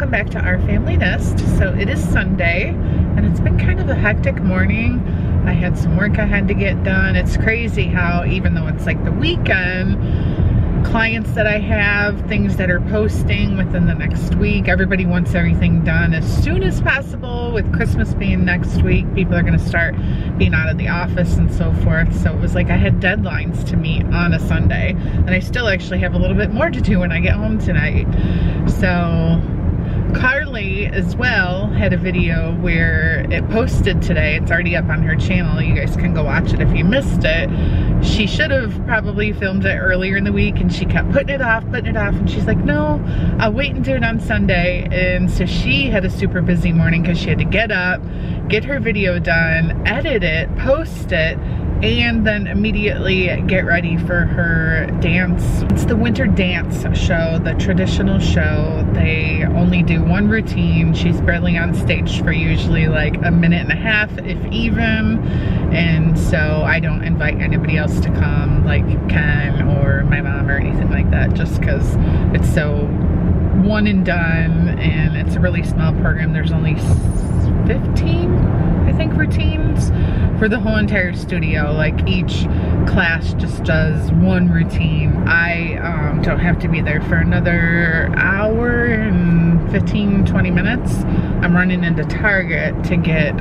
welcome back to Our Family Nest. So it is Sunday and it's been kind of a hectic morning. I had some work I had to get done. It's crazy how even though it's like the weekend, clients that I have, things that are posting within the next week, everybody wants everything done as soon as possible. With Christmas being next week, people are going to start being out of the office and so forth. So it was like I had deadlines to meet on a Sunday, and I still actually have a little bit more to do when I get home tonight. So Karli as well had a video where it posted today. It's already up on her channel. You guys can go watch it if you missed it. She should have probably filmed it earlier in the week, and she kept putting it off, and she's like, no, I'll wait and do it on Sunday. And so she had a super busy morning because she had to get up, get her video done, edit it, post it, and then immediately get ready for her dance. It's the winter dance show, the traditional show. They only do one routine. She's barely on stage for usually like a minute and a half, if even. And so I don't invite anybody else to come, like Ken or my mom or anything like that, just because it's so one and done, and it's a really small program. There's only 15, I think, routines for the whole entire studio. Like each class just does one routine. I don't have to be there for another hour and 15-20 minutes. I'm running into Target to get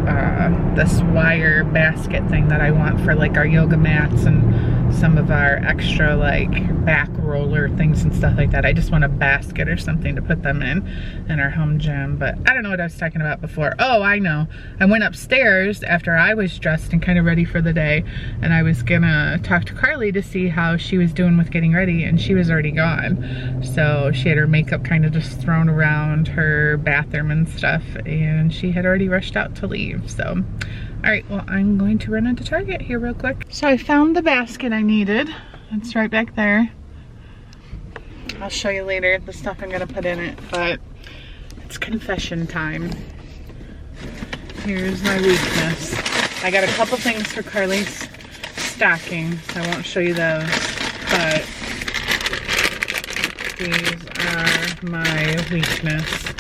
this wire basket thing that I want for like our yoga mats and some of our extra like back roller things and stuff like that. I just want a basket or something to put them in our home gym. But I don't know what I was talking about before. Oh, I know. I went upstairs after I was dressed and kind of ready for the day, and I was gonna talk to Karli to see how she was doing with getting ready, and she was already gone. So she had her makeup kind of just thrown around her bathroom and stuff, and she had already rushed out to leave. So all right, well, I'm going to run into Target here real quick. So I found the basket I needed. It's right back there. I'll show you later the stuff I'm gonna put in it, but it's confession time. Here's my weakness. I got a couple things for Karli's stocking, so I won't show you those, but these are my weakness.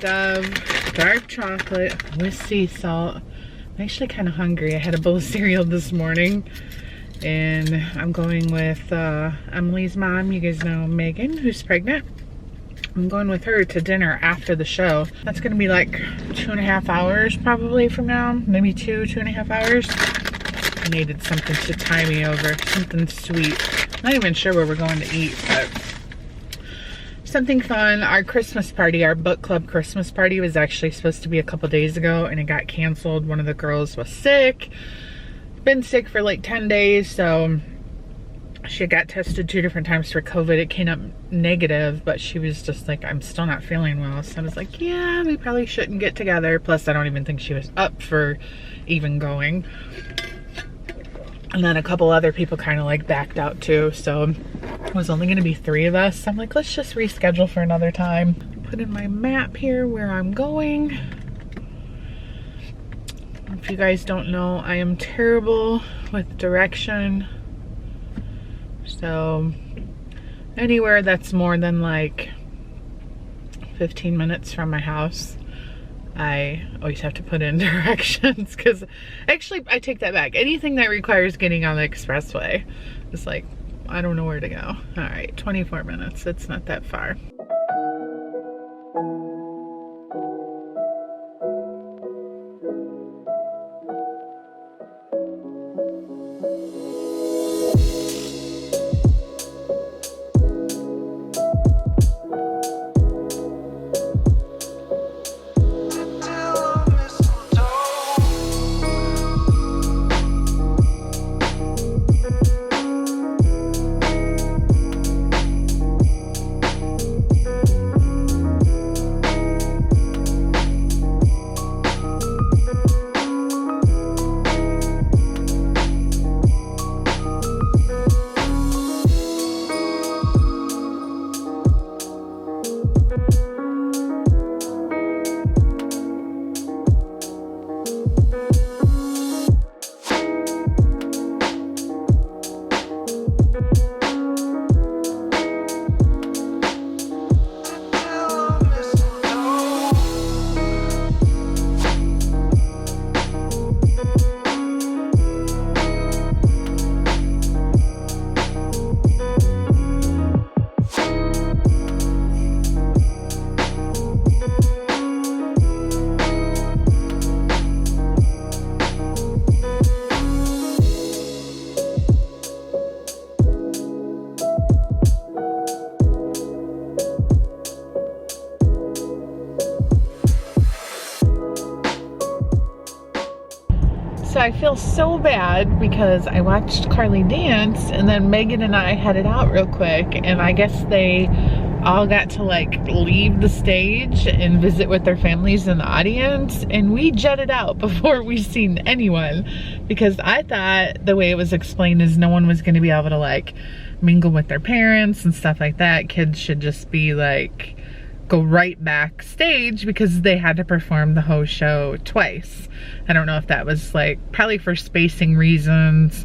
Dove dark chocolate with sea salt. I'm actually kind of hungry. I had a bowl of cereal this morning, and I'm going with Emily's mom. You guys know Megan, who's pregnant. I'm going with her to dinner after the show. That's gonna be like 2.5 hours probably from now, maybe 2.5 hours. I needed something to tie me over, something sweet. Not even sure where we're going to eat, but something fun. Our Christmas party, our book club Christmas party, was actually supposed to be a couple days ago, and it got canceled. One of the girls was sick, been sick for like 10 days, so she got tested 2 different times for COVID. It came up negative, but she was just like, I'm still not feeling well. So I was like, yeah, we probably shouldn't get together. Plus, I don't even think she was up for even going. And then a couple other people kind of like backed out too. So it was only gonna be 3 of us. So I'm like, let's just reschedule for another time. Put in my map here where I'm going. If you guys don't know, I am terrible with direction. So anywhere that's more than like 15 minutes from my house, I always have to put in directions, because actually I take that back. Anything that requires getting on the expressway is like, I don't know where to go. All right, 24 minutes, it's not that far. so bad because I watched Karli dance, and then Megan and I headed out real quick, and I guess they all got to like leave the stage and visit with their families in the audience, and we jetted out before we seen anyone, because I thought the way it was explained is no one was going to be able to like mingle with their parents and stuff like that. Kids should just be like go right backstage because they had to perform the whole show twice. I don't know if that was like probably for spacing reasons,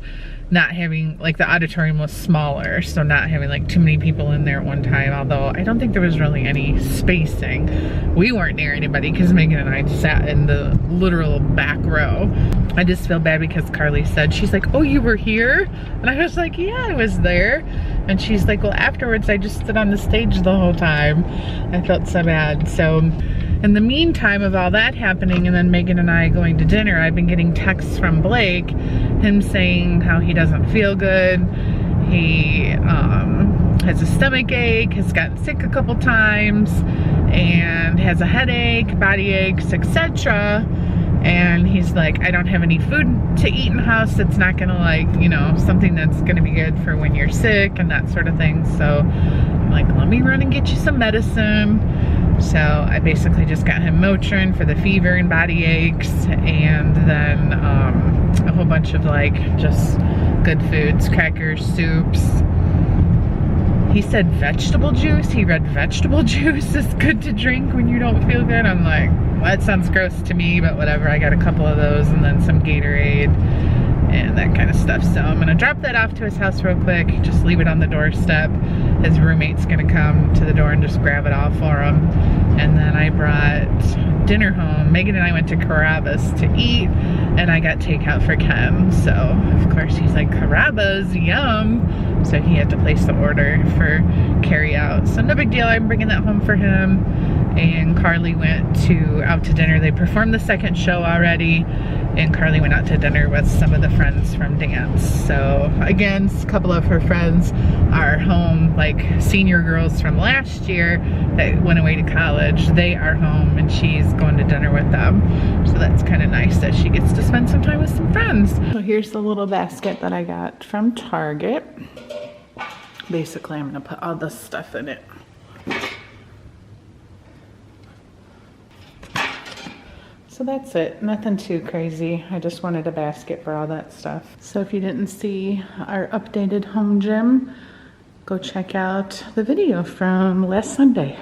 not having like the auditorium was smaller, so not having like too many people in there at one time, although I don't think there was really any spacing. We weren't near anybody because Megan and I sat in the literal back row. I just feel bad because Karli said, she's like, oh, you were here? And I was like, yeah, I was there. And she's like, well, afterwards I just stood on the stage the whole time. I felt so bad. So in the meantime of all that happening, and then Megan and I going to dinner, I've been getting texts from Blake, him saying how he doesn't feel good. He has a stomach ache, has gotten sick a couple times, and has a headache, body aches, etc. And he's like, I don't have any food to eat in the house that's not gonna like, you know, something that's gonna be good for when you're sick and that sort of thing. So I'm like, let me run and get you some medicine. So I basically just got him Motrin for the fever and body aches, and then a whole bunch of like just good foods, crackers, soups. He said vegetable juice. He read vegetable juice is good to drink when you don't feel good. I'm like, well, that sounds gross to me, but whatever. I got a couple of those and then some Gatorade and that kind of stuff. So I'm gonna drop that off to his house real quick, just leave it on the doorstep. His roommate's gonna come to the door and just grab it all for him. And then I brought dinner home. Megan and I went to Carrabba's to eat, and I got takeout for Ken. So of course he's like, Carrabba's, yum. So he had to place the order for carry out. So no big deal, I'm bringing that home for him. And Karli went out to dinner. They performed the second show already, and Karli went out to dinner with some of the friends from dance. So again, a couple of her friends are home, like senior girls from last year that went away to college. They are home, and she's going to dinner with them. So that's kind of nice that she gets to spend some time with some friends. So here's the little basket that I got from Target. Basically, I'm gonna put all this stuff in it. So that's it, nothing too crazy. I just wanted a basket for all that stuff. So if you didn't see our updated home gym, go check out the video from last Sunday.